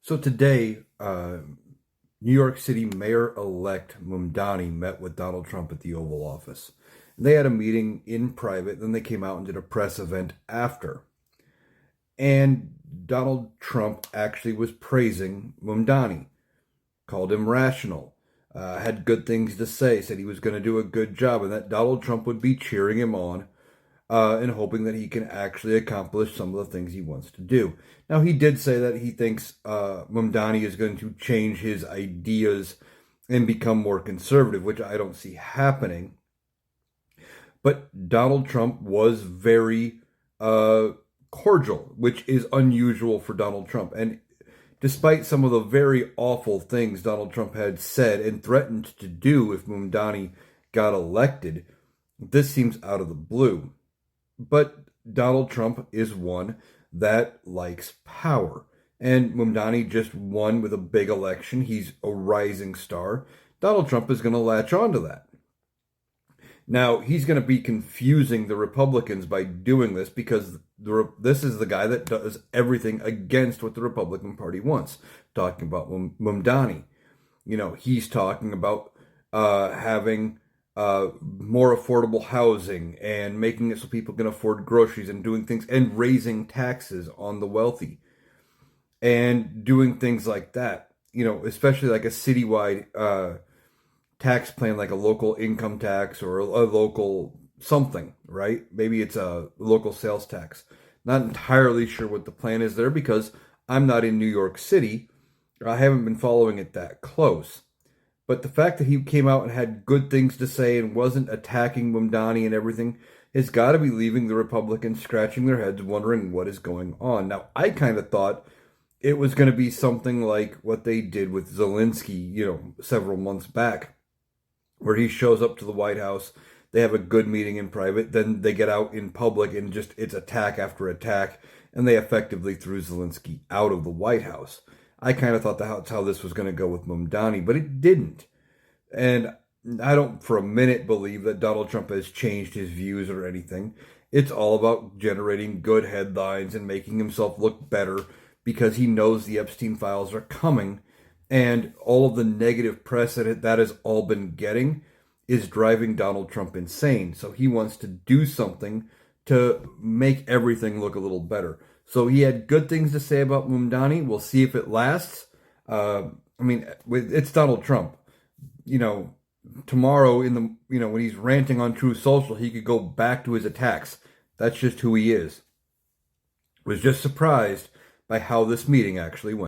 So today, New York City Mayor-elect Mamdani met with Donald Trump at the Oval Office. They had a meeting in private, then they came out and did a press event after. And Donald Trump actually was praising Mamdani, called him rational, had good things to say, said he was going to do a good job, and that Donald Trump would be cheering him on and hoping that he can actually accomplish some of the things he wants to do. Now, he did say that he thinks Mamdani is going to change his ideas and become more conservative, which I don't see happening. But Donald Trump was very cordial, which is unusual for Donald Trump. And despite some of the very awful things Donald Trump had said and threatened to do if Mamdani got elected, this seems out of the blue. But Donald Trump is one that likes power. And Mamdani just won with a big election. He's a rising star. Donald Trump is going to latch on to that. Now, he's going to be confusing the Republicans by doing this because this is the guy that does everything against what the Republican Party wants. Talking about Mamdani. He's talking about having more affordable housing and making it so people can afford groceries and doing things and raising taxes on the wealthy and doing things like that, especially like a citywide tax plan, like a local income tax or a local something, right? Maybe it's a local sales tax. Not entirely sure what the plan is there because I'm not in New York City. I haven't been following it that close. But the fact that he came out and had good things to say and wasn't attacking Mamdani and everything has got to be leaving the Republicans scratching their heads wondering what is going on. Now, I kind of thought it was going to be something like what they did with Zelensky, several months back, where he shows up to the White House, they have a good meeting in private, then they get out in public and just it's attack after attack, and they effectively threw Zelensky out of the White House. I kind of thought that's how this was going to go with Mamdani, but it didn't. And I don't for a minute believe that Donald Trump has changed his views or anything. It's all about generating good headlines and making himself look better because he knows the Epstein files are coming, and all of the negative press that has all been getting is driving Donald Trump insane. So he wants to do something to make everything look a little better. So he had good things to say about Mamdani. We'll see if it lasts. It's Donald Trump. Tomorrow when he's ranting on Truth Social, he could go back to his attacks. That's just who he is. Was just surprised by how this meeting actually went.